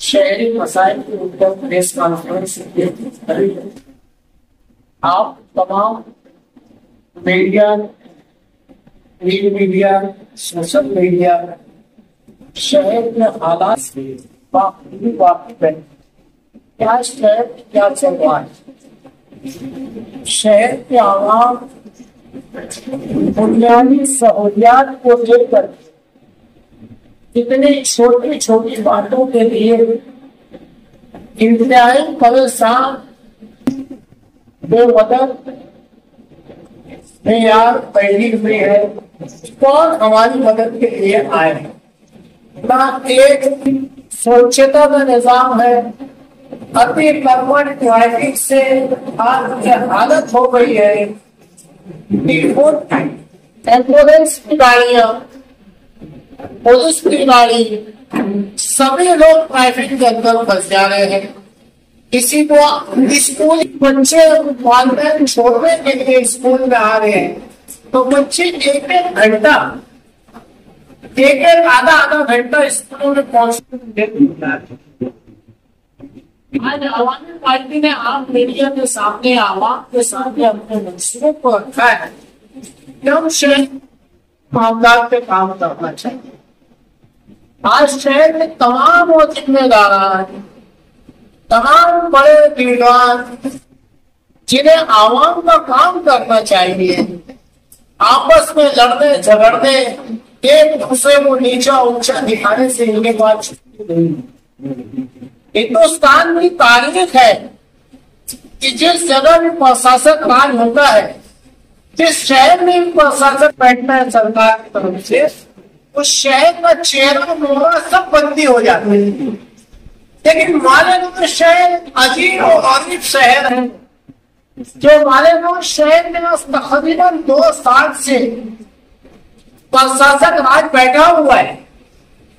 शहरी मसाइल के ऊपर प्रेस कॉन्फ्रेंस आप तमाम मीडिया, मीडिया, सोशल मीडिया शहर में हालात से वाकिफ है। क्या शहर क्या चल रहा है, शहर के आवाम बुनियादी सहूलियात को लेकर कितनी छोटी छोटी बातों के लिए इंतहाई परेशान बेवजह यार पैदी हुई है। कौन हमारी मदद के लिए आए? ना एक स्वच्छता का निजाम है, अति कर्मठ ट्रैफिक से आज हालत हो गई है। एम्बुलेंस की गाड़ियां, पुलिस की गाड़ी, सभी लोग ट्रैफिक के अंदर फंस जा रहे हैं। किसी को स्कूल बच्चे वालिदैन छोड़ने के लिए स्कूल में आ रहे हैं तो बच्चे एक घंटा आधा घंटा स्कूल में पहुंचने। आज आवामी पार्टी ने आम मीडिया के सामने, आवाम के सामने अपने मंसूबों को रखा है कि हम शहर मामला पे काम करना चाहिए। आज शहर में तमाम वो जिम्मेदार हैं, तमाम बड़े लीडर जिन्हें आवाम का काम करना चाहिए, आपस में लड़ने झगड़ने, एक दूसरे को नीचा ऊंचा दिखाने से इनके बात हिंदुस्तान की तारीख है कि जिस जगह भी प्रशासक राज होता है, जिस शहर में भी प्रशासक बैठता है सरकार की तरफ से, उस शहर का चेहरा मोहरा सब बंदी हो जाते हैं। लेकिन मालेगांव शहर अजीब और गरीब शहर है, जो मालेगांव शहर में तकरीबन 2 साल से प्रशासक राज बैठा हुआ है।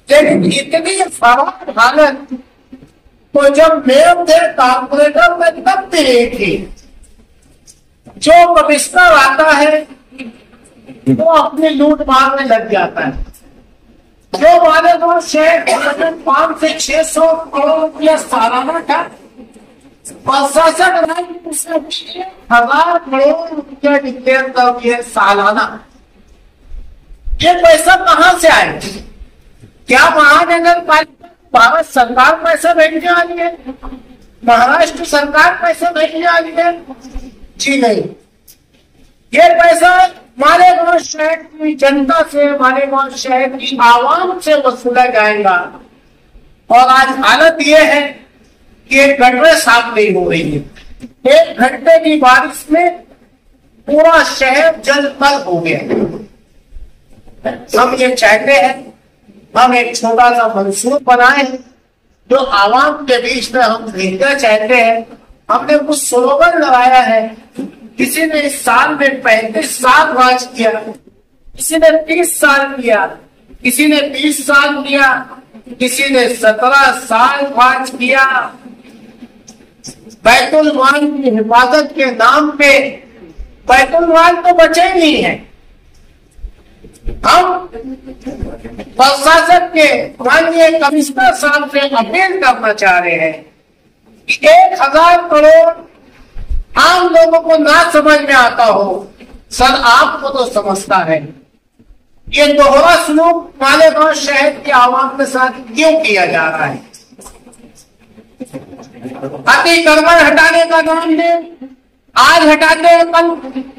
लेकिन इतनी खराब हालत तो जब मेयर थे कॉर्पोरेटर में तब भी नहीं थी। जो कमिश्नर आता है वो अपनी लूट मार में लग जाता है। जो मालेगांव शहर 500 से 600 करोड़ रुपया सालाना था, प्रशासन राज 1000 करोड़ रुपया डिक्लेयर कर दिए सालाना। ये पैसा कहां से आए? क्या महानगर पालिका भारत सरकार पैसा भेजने वाली है? महाराष्ट्र सरकार पैसा भेजने वाली है? जी नहीं, ये पैसा मालेगांव शहर की जनता से, मालेगांव शहर की आवाम से वसूला जाएगा। और आज हालत ये है कि गटरें साफ नहीं हो रही है। 1 घंटे की बारिश में पूरा शहर जल-थल हो गया। हम ये चाहते हैं, हम एक छोटा सा मंसूर बनाए जो आवाम के बीच में हम भेजना चाहते हैं। हमने कुछ स्लोगन लगाया है। किसी ने इस साल में 35 साल राज किया, किसी ने 30 साल किया, किसी ने 20 साल किया, किसी ने 17 साल राज किया। बैतुल माल की हिफाजत के नाम पे बैतुल माल तो बचे ही नहीं है। हम प्रशासन के माननीय कमिश्नर साहब से अपील करना चाह रहे हैं कि 1000 करोड़ आम लोगों को ना समझ में आता हो, सर आपको तो समझता है। ये दोहरा सलूक मालेगांव शहर के आवाम के साथ क्यों किया जा रहा है? अतिक्रमण हटाने का नाम दे, आज हटाते हैं, कल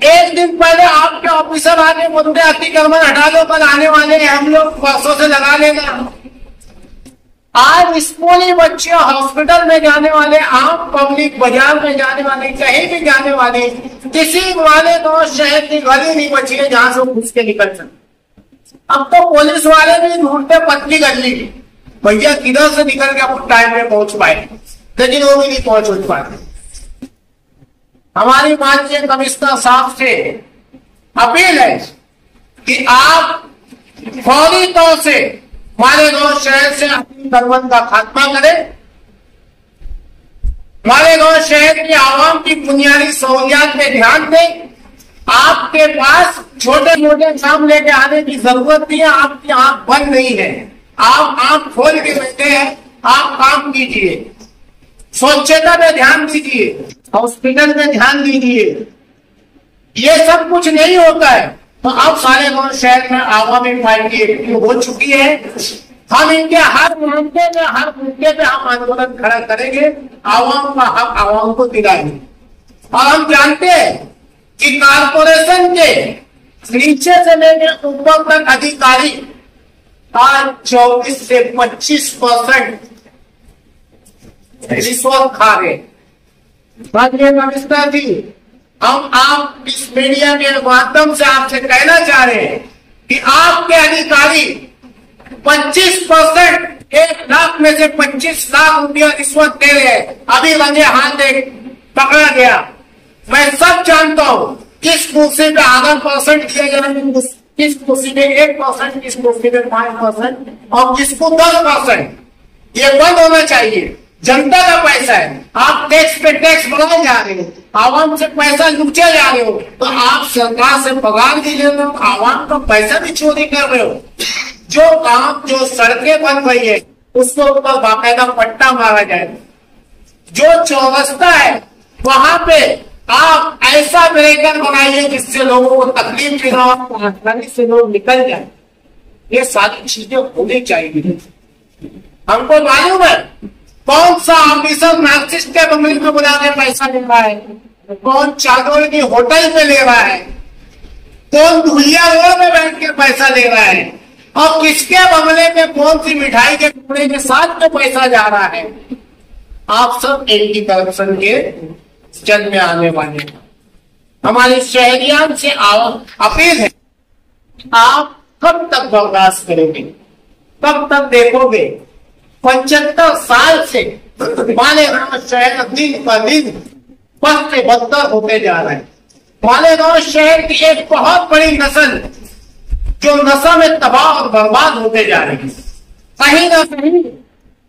1 दिन पहले आपके ऑफिसर आने बोलते अतिक्रमण हटा दो, कल आने वाले हैं हम लोग परसों से लगा लेना। आज स्कूली बच्चे हॉस्पिटल में जाने वाले, आम पब्लिक बाजार में जाने वाले, कहीं भी जाने वाले, किसी मालेगांव शहर की गली नहीं बची है जहां से घुस के निकल सकते। अब तो पुलिस वाले भी ढूंढते पतली गली, भैया किधर से निकल के आप टाइम में पहुंच पाए, लेकिन वो भी नहीं पहुंच पाते। हमारी माननीय कमिश्नर साहब से अपील है कि आप फौरी तौर से मालेगांव शहर से अतिक्रमण का खात्मा करें। मालेगांव शहर की आवाम की बुनियादी सहूलियात पे ध्यान दें। आपके पास छोटे मोटे काम लेके आने की जरूरत नहीं है। आपकी आंख बंद नहीं है, आप आंख खोल के बैठे हैं। आप काम कीजिए, स्वच्छता में ध्यान दीजिए, हॉस्पिटल में ध्यान दीजिए। ये सब कुछ नहीं होता है तो अब सारे गांव शहर में आवामी पार्टी एक्टिव हो चुकी है। हम इनके हर मुद्दे पे हम आंदोलन खड़ा करेंगे, आवाम का हक आवाम को दिलाएंगे। और हम जानते हैं कि कारपोरेशन के नीचे से लेकर ऊपर तक अधिकारी आज 24 से 25% रिश्वत खा रहे। माननीय कमिश्नर जी, हम आप इस मीडिया के माध्यम से आपसे कहना चाह रहे हैं कि आपके अधिकारी 25%, 1 लाख में से 25 लाख रुपया रिश्वत दे रहे हैं। अभी रंगे हाथ एक पकड़ा गया। मैं सब जानता हूं किस कुर्सी पे आधा % दिया जाए, किस कुर्सी में 1%, किस कुर्सी में 5% और किसको 10%। ये बंद होना चाहिए। जनता का पैसा है, आप टैक्स पे टैक्स बढ़ाए जा रहे हो, आवाम से पैसा लूटे जा रहे हो, तो आप सरकार से पगार भी ले रहे हो, आवाम का पैसा भी चोरी कर रहे हो। जो काम, जो सड़कें बन रही है उसको ऊपर बाकायदा पट्टा मारा जाए। जो चौरस्ता है वहां पे आप ऐसा ब्रेकर बनाइए जिससे लोगों को तकलीफ भी ना हो, आसानी से लोग निकल जाए। ये सारी चीजें होनी चाहिए। हमको मालूम है कौन सा ऑफिसर मार्क्सिस्ट के बंगले में बुला के पैसा ले रहा है, कौन चादर की होटल पे ले रहा है, कौन धुलिया रोड में बैठ के पैसा ले रहा है, और किसके बंगले में कौन सी मिठाई के टुकड़े के साथ में पैसा जा रहा है। आप सब एंटी करप्शन के जन में आने वाले। हमारे शहरियान से अपील है, आप कब तक बर्दाश्त करेंगे, कब तक देखोगे। 75 साल से मालेगांव शहर दिन पर दिन बद से बदतर होते जा रहे हैं। मालेगांव शहर की एक बहुत बड़ी नस्ल जो नशा में तबाह और बर्बाद होते जा रही है। कहीं ना कहीं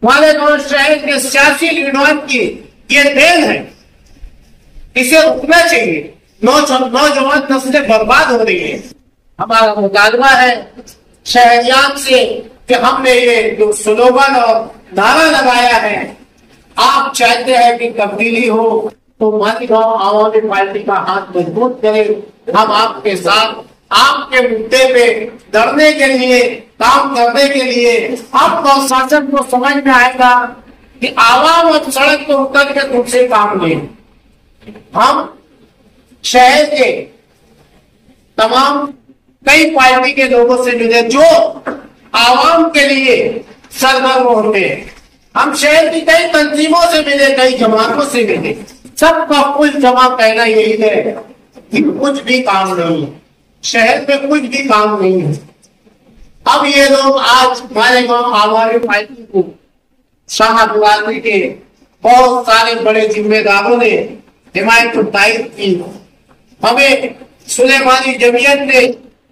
मालेगांव शहर के सियासी लीडरों की ये देन है, इसे रुकना चाहिए। नौजवान नस्लें बर्बाद हो रही है। हमारा मुतालबा है शहरियान से कि हमने ये जो स्लोगन और नारा लगाया है, आप चाहते हैं कि तब्दीली हो तो मालेगांव आवामी पार्टी का हाथ मजबूत करें। हम आपके साथ, आपके मुद्दे पे लड़ने के लिए, काम करने के लिए। अब शासन को समझ में आएगा कि आवाम और सड़क को उतर के तुमसे काम नहीं। हम शहर के तमाम कई पार्टी के लोगों से मिले जो आवाम के लिए सरगर्म होते हैं। हम शहर की कई तंजीमों से मिले, कई जमातों से मिले। सबका कुल जमा कहना यही है कि कुछ भी काम नहीं है, शहर में कुछ भी काम नहीं है। अब ये लोग आज मालेगांव आवामी पार्टी को शाहबुलानी के बहुत सारे बड़े जिम्मेदारों ने हिमायत तायद की। हमें सुलेमानी जमीयत ने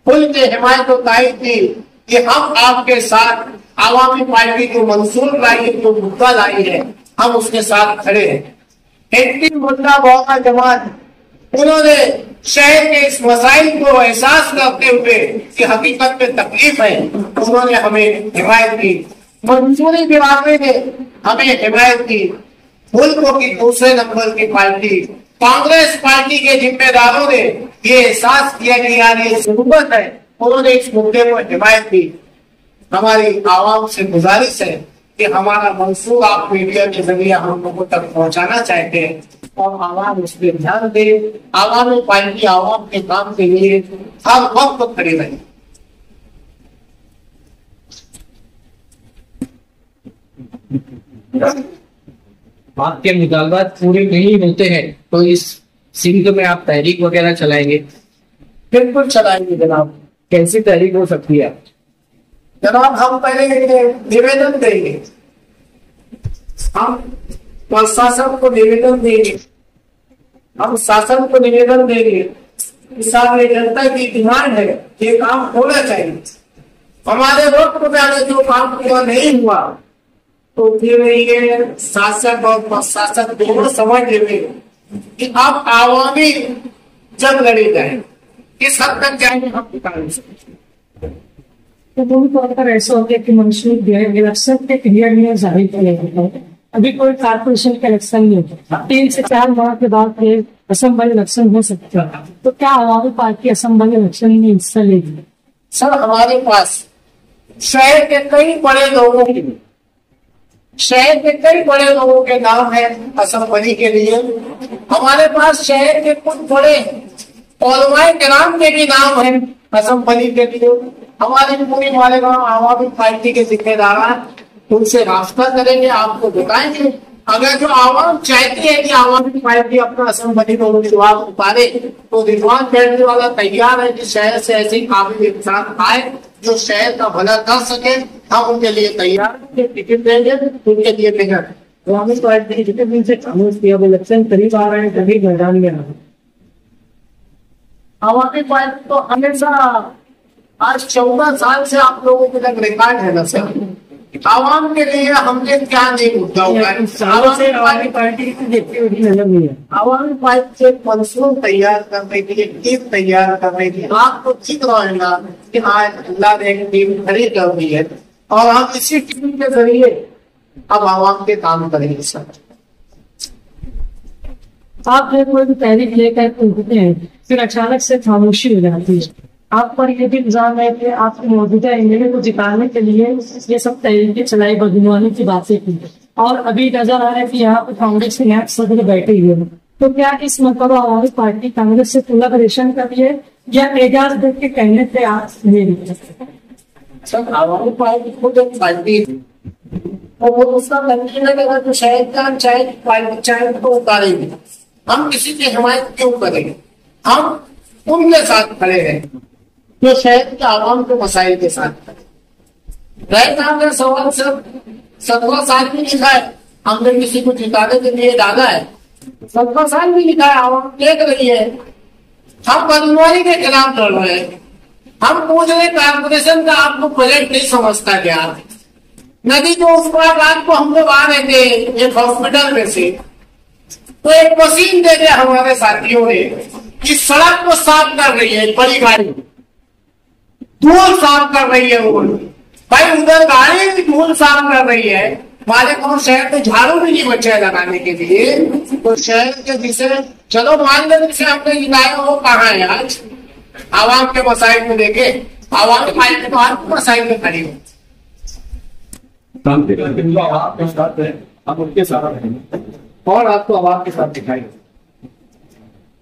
खुल के हिमायत तायद की कि हम आपके साथ आवामी पार्टी को मंसूर लाई, जो मुद्दा लाई है, हम उसके साथ खड़े हैं। एंटी मुद्दा बहुत जमात, उन्होंने शहर के इस मसाइल को एहसास करते हुए कि हकीकत में तकलीफ है, उन्होंने हमें हिमायत की। मंसूरी दिवाने ने हमें हिमायत की। मुल्कों की दूसरे नंबर की पार्टी कांग्रेस पार्टी के जिम्मेदारों ने ये एहसास किया कि यार ये जरूरत है, उन्होंने इस मुद्दे को हिमायत की। हमारी आवाम से गुजारिश है कि हमारा मंसूर आप मीडिया के जरिए हम लोगों तक पहुंचाना चाहते हैं और आवाम उस पर ध्यान दे। आवामी पार्टी आवाम के काम के लिए हर वक्त खड़ी रहे। आपके मुतालबात पूरे नहीं होते हैं तो इस सिंध में आप तहरीक वगैरह चलाएंगे? बिल्कुल चलाएंगे जनाब। कैसी तहरीक हो सकती है? जनाब हम पहले निवेदन देंगे, हम प्रशासन को निवेदन देंगे, हम शासन को निवेदन देंगे। सामने जनता की डिमांड है, ये काम होना चाहिए। हमारे वक्त में अगर जो काम पूरा नहीं हुआ तो फिर ये शासक और प्रशासन दोनों समझ लेंगे कि अब आवामी जंग लड़ी जाए। किस हद तक जाएंगे हम बता नहीं सकते। तो वो भी तौर पर ऐसा हो गया कि मनुष्य इलेक्शन के पीरियड में जाहिर किया जाता है। अभी कोई कारपोरेशन का इलेक्शन नहीं होता, 3 से 4 माह के बाद ये असम्बली इलेक्शन हो सकता है। तो क्या आवामी पार्टी असम्बली इलेक्शन में हिस्सा लेगी? सर हमारे पास शहर के कई बड़े लोगों के नाम है असम्बली के लिए। हमारे पास शहर के कुछ बड़े ओलमाए किराम के भी नाम है असम्बली के लिए। हमारी पूरी मालेगांव आवामी पार्टी के जिम्मेदार उनसे रास्ता करेंगे, आपको बताएंगे। अगर जो आवाम चाहती है कि आवामी पार्टी अपना असम्बली में उम्मीदवार उतारे तो रिजवान बैठने वाला तैयार है कि शहर से ऐसे काबिल इंसान आए जो शहर का भला कर सके। हम उनके लिए तैयार हैं, टिकट देंगे उनके लिए मेहनत। आवामी पार्टी के जितने दिन से खामोश किया, अब इलेक्शन करीब आ रहे हैं, कभी मैदान में आ रहे हैं। आवामी पार्टी तो हमेशा आज 14 साल से आप लोगों के तक रिकॉर्ड है ना सर। आवाम के लिए हमने क्या नहीं मुद्दा उठाया। आवामी पार्टी की देखती हुई नजर नहीं है। आवामी पार्टी से मंसूर तैयार करने के लिए, टीम तैयार करने के लिए आपको ठीक रहेगा कि आज अल्लाह ने एक टीम खड़ी कर दी है और हम इसी टीम के जरिए अब आवाम के काम करेंगे सर। आप जो कोई भी तहरीक लेकर उठते हैं, फिर अचानक से खामोशी हो जाती है। आप पर यह भी इल्जाम है कि आपकी मौजूदा एमएलए को जिताने के लिए ये सब तहरीकें चलाई, बदगुमानी की बातें की, और अभी नजर आ रहा है कि यहाँ पे कांग्रेस के नायब सदर बैठे हुए हैं। तो क्या इस मरतबा आवामी पार्टी कांग्रेस से कोलैबोरेशन कर रही है या एजाज देख के कहने से आप ले रही है? सर आवामी पार्टी खुद एक पार्टी और वो उसका कंटेनर अगर तो शायद का चाहे तो उतारेंगे। हम किसी की हिमायत क्यों करेंगे? हम उनके साथ खड़े हैं जो शहर के आवाम के मसाइल के साथ खड़े। राइट हमने सवाल सिर्फ 17 साल भी लिखा है, हमने किसी को जिताने के लिए डाला है। 17 साल भी लिखा है, आवाम देख रही है। हम बदगुमानी के खिलाफ लड़ रहे हैं। हम पूछ रहे कारपोरेशन का आपको बजट नहीं समझता क्या? नदी जो उस पर रात को हम लोग आ रहे थे एक हॉस्पिटल में से, तो एक मशीन दे दिया हमारे साथियों ने कि सड़क को साफ कर रही है, बड़ी गाड़ी धूल साफ कर रही है। वो भाई उधर गाड़ी भी धूल साफ कर रही है, हमारे को शहर में झाड़ू भी नहीं बचा है लगाने के लिए। तो शहर के जिसे चलो मान लेने से हमने गिनाया वो कहाँ है आज आवाम के मसाइल में? देखे आवाम के फाइल तो आपके मसाइल में खड़ी हो। आपके साथ है, आप उनके साथ रहेंगे और आपको आवाम के साथ दिखाई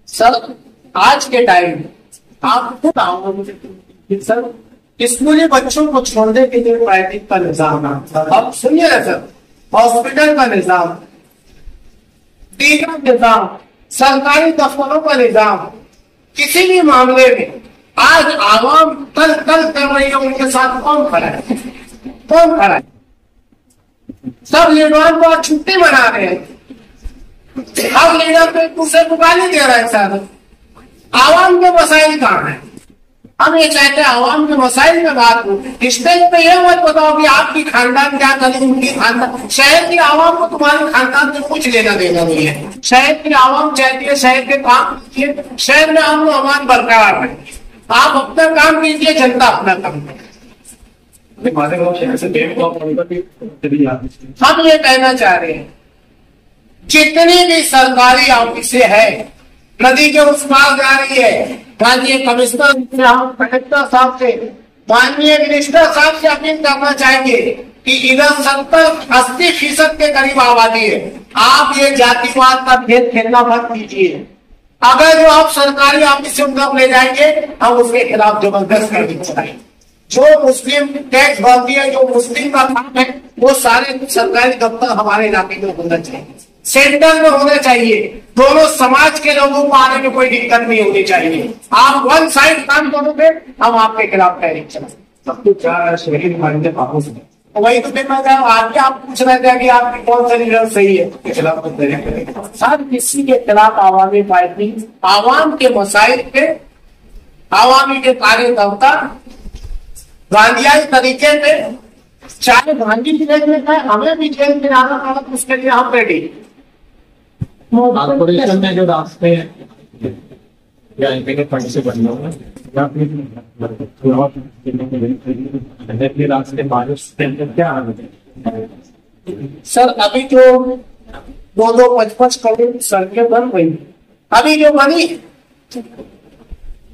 सर आज के टाइम आप सर स्कूली बच्चों को छोड़ने के लिए प्राइवेट का निजाम है। अब सुनिए ना सर, हॉस्पिटल का निजाम, टीका निजाम, सरकारी दफ्तरों का निजाम, किसी भी मामले में आज आवाम कल कर रही है, उनके साथ कौन खड़ा है? कौन खड़ा है? सब लीडर को छुट्टी बना रहे हैं। अब लीडर पे दूसरे को गाली दे रहा है सर। आवाम के मसाइल कहाँ है? हम ये चाहते हैं आवाम के मसाइल में बात हो। स्टेज पे ये मत बताओ कि आपकी खानदान क्या करे, उनकी खानदान। शहर की आवाम को तुम्हारे खानदान से कुछ लेना देना नहीं है। शहर की आवाम चाहती है शहर के काम कीजिए, शहर में अमन अमान बरकरार रहे। आप अपना काम कीजिए, जनता अपना काम करे। हम ये कहना चाह रहे हैं जितनी भी सरकारी ऑफिसें है नदी के उस पार जा रही है, माननीय कमिश्नर हम कलेक्टर साहब से, माननीय मिनिस्टर साहब से अपील करना चाहेंगे कि इधर 70-80% के करीब आबादी है। आप ये जातिवाद का खेल खेलना मत कीजिए। अगर जो आप सरकारी ऑफिस से उनका ले जाएंगे हम उसके खिलाफ जबरदस्त कार्रवाई करेंगे। जो मुस्लिम टैक्स भरती है, जो मुस्लिम का काम है, वो सारे सरकारी दफ्तर हमारे इलाके में होना चाहिए, सेंटर में होना चाहिए। दोनों समाज के लोगों को आने में कोई दिक्कत नहीं होनी चाहिए। आप वन साइड काम करोगे हम आपके खिलाफ तहरीक चलाएंगे। वही तो मैं आगे आप पूछ रहे थे कि आपकी कौन सा रिजल्ट सही है, खिलाफ सर किसी के खिलाफ आवामी पार्टी आवाम के मसाइल पे आवामी के कार्यकर्ता गांधीयाई तरीके पे, चाहे गांधी जी जेल में हमें भी जेल में जाना पड़ा, उसके लिए हम रेडी। कॉर्पोरेशन में जो रास्ते हैं या इनके फंड से बनना होगा या फिर थोड़ा रास्ते बारिश के अंदर क्या हाल है? सर अभी जो 2-2, 55 करोड़ सड़कें बन गई, अभी जो बनी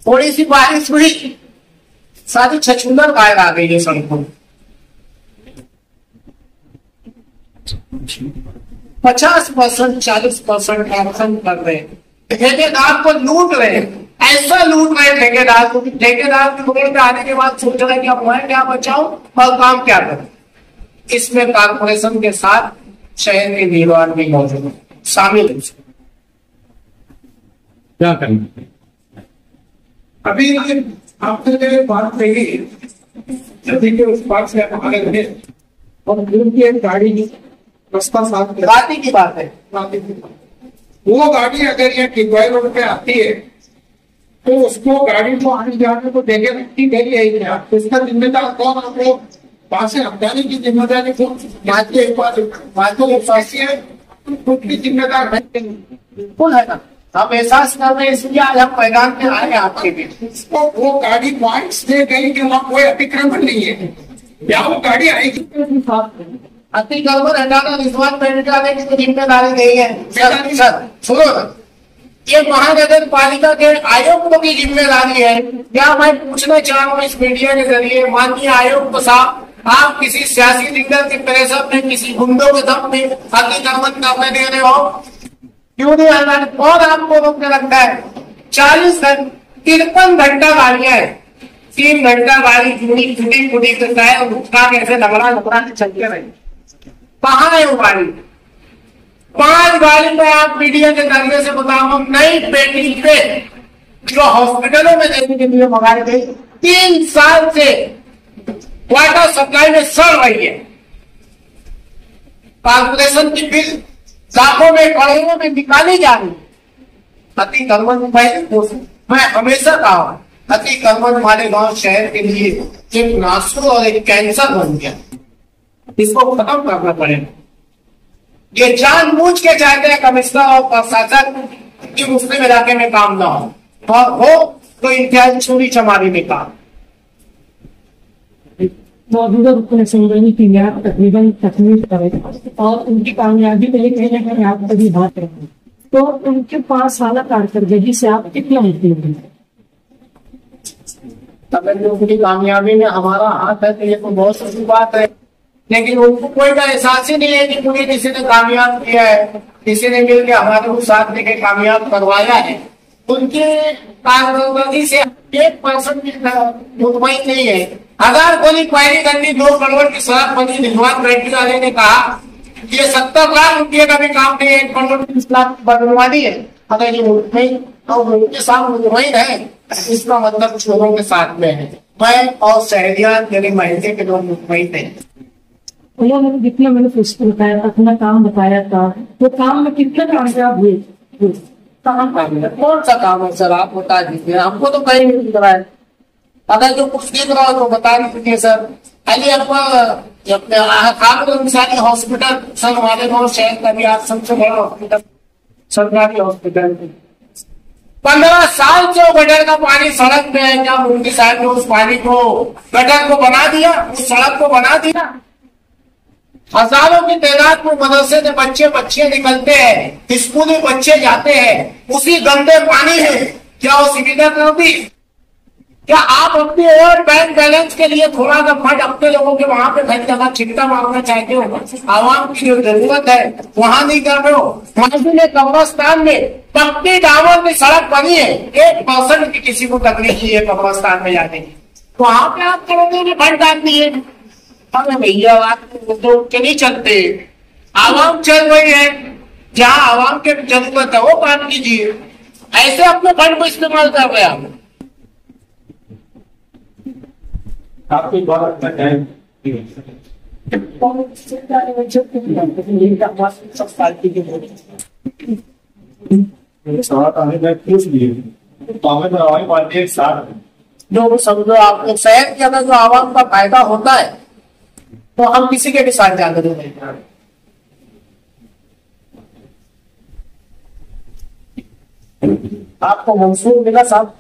थोड़ी सी बारिश हुई सारी छछूंदर गाय आ गई है सड़कों में। 50%, 40% एक्शन कर रहे हैं, ठेकेदार को लूट रहे हैं, ऐसा लूट रहे हैं ठेकेदार को कि ठेकेदार के रोड पे आने के बाद सोच रहे हैं कि अब मैं क्या बचाऊं और काम क्या करूं। इसमें कारपोरेशन के साथ शहर के भीड़भाड़ भी मौजूद है, शामिल है। क्या करेंगे? अभी आपने बात कही नदी के उस पार से हमारे थे और उनकी एक गाड़ी रास्ता साफ राती की बात है, राती की बात। वो गाड़ी अगर ये टिकवाई रोड पे आती है तो उसको गाड़ी को आने जाने को देखे रखी गई है क्या? इसका जिम्मेदार कौन? आपको वहां से हटाने की जिम्मेदारी खुद की जिम्मेदार बिल्कुल है ना। हम एहसास कर रहे हैं, इसलिए आज हम मैदान में आए आपके बीच। वो गाड़ी पॉइंट्स दे गई कि वहाँ कोई अतिक्रमण नहीं है, या वो गाड़ी आएगी अतिक्रमण हटाना रिश्वत हटाने की जिम्मेदारी नहीं है। सर सुनो, ये महानगर पालिका के आयुक्त की जिम्मेदारी है। क्या मैं पूछना चाह रहा हूँ इस मीडिया के जरिए, माननीय आयुक्त साहब, आप किसी सियासी लीडर के प्रेशर में, किसी गुंडों के दम में अतिक्रमण करने दे रहे हो? क्यों नहीं आना? और आपको रोकने लगता है? 53 घंटा गाड़ियां है, 3 घंटा गाड़ी फुटी फुटी करता है और उठा कैसे लबड़ा के चलते रहे। कहाँ है वो गाड़ी? 5 गाड़ी में आप मीडिया के जरिए से बताओ, नई पेटी पे जो हॉस्पिटलों में देने के लिए मंगाई गई, 3 साल से वाटर सप्लाई में सड़ रही है। कॉर्पोरेशन की बिल लाखों में करोड़ों में निकाली जा रही। अतिक्रमण मैं हमेशा कहा, अतिक्रमण हमारे गांव शहर के लिए एक नासुर और एक कैंसर बन गया, इसको खत्म करना पड़ेगा। ये जानबूझ के चाहते हैं कमिश्नर और प्रशासन कि मुस्लिम इलाके में काम ना हो, और हो तो इम्तियाज चोरी चमारी में काम। मौजूदा रुकन असम्बली की तकरीबन तकमील करेगा और उनकी कामयाबी के लिए कहीं ना कहीं आप कभी बात करेंगे, तो उनके 5 साल कारकर्दगी से आप कितना मुतमिन हैं? अगर उनकी कामयाबी में हमारा हाथ है तो ये तो बहुत अच्छी बात है, लेकिन उनको कोई का एहसास ही नहीं है कि मुझे किसी ने कामयाब किया है, किसी ने मिलकर हमारे को साथ देकर कामयाब करवाया है। उनके कारकर्दगी से 1% मुतमईन नहीं है। अगर कोई पहली गंदी 2 करोड़ की सड़क बनी, रिजवान रेड्डी वाले ने कहा ये 70 लाख रुपये का भी काम नहीं है, 1 करोड़ 30 लाख बनवा दी है। अगर ये मुतमईन और उनके साथ मुतमईन है, इसका मतलब चोरों के साथ में है। मैं और शहरियान मेरे महल्ले के लोग मुतमईन है। उन्होंने जितना मैंने उसको बताया था, अपना काम बताया था, तो काम में कितने कामयाब हुए? कौन सा काम है सर, आप बता दीजिए, हमको तो कहीं नहीं दिख रहा है। अगर जो कुछ दिख रहा हो तो बता दीजिए सर। अली अपने हॉस्पिटल सर, हमारे गाँव शहर का भी आज सबसे बड़ा हॉस्पिटल, सरकारी हॉस्पिटल। 15 साल से गटर का पानी सड़क में है। क्या मोदी साहब ने उस पानी को, गटर को बना दिया, उस सड़क को बना दिया? हजारों की तादाद में मदरसे से बच्चे निकलते हैं, स्कूली बच्चे जाते हैं, उसी गंदे पानी में क्या वो सुविधा कर दी? क्या आप अपने और बैंक बैलेंस के लिए थोड़ा सा फंड अपने लोगों के वहां पे खरीद जगह छिट्टा मारना चाहते हो? आवाम की जो जरूरत है वहां नहीं कर रहे हो। वहां कब्रस्तान में पक्की डामर की सड़क बनी है, 1% की किसी को तकलीफ नहीं है कब्रस्तान में जाने की, वहां पे आप करोगे फंड डाल दिए। अरे भैया तो नहीं चलते, आवाम चल रही है, जहाँ आवाम के जरूरत है वो काम कीजिए। ऐसे अपने फंड को इस्तेमाल कर रहे हैं आपको बहुत टाइम जो समझो आप शहर के अंदर जो आवाम का फायदा होता है तो हम किसी के भी साथ जाकर नहीं आपको मंसूर मिला साहब?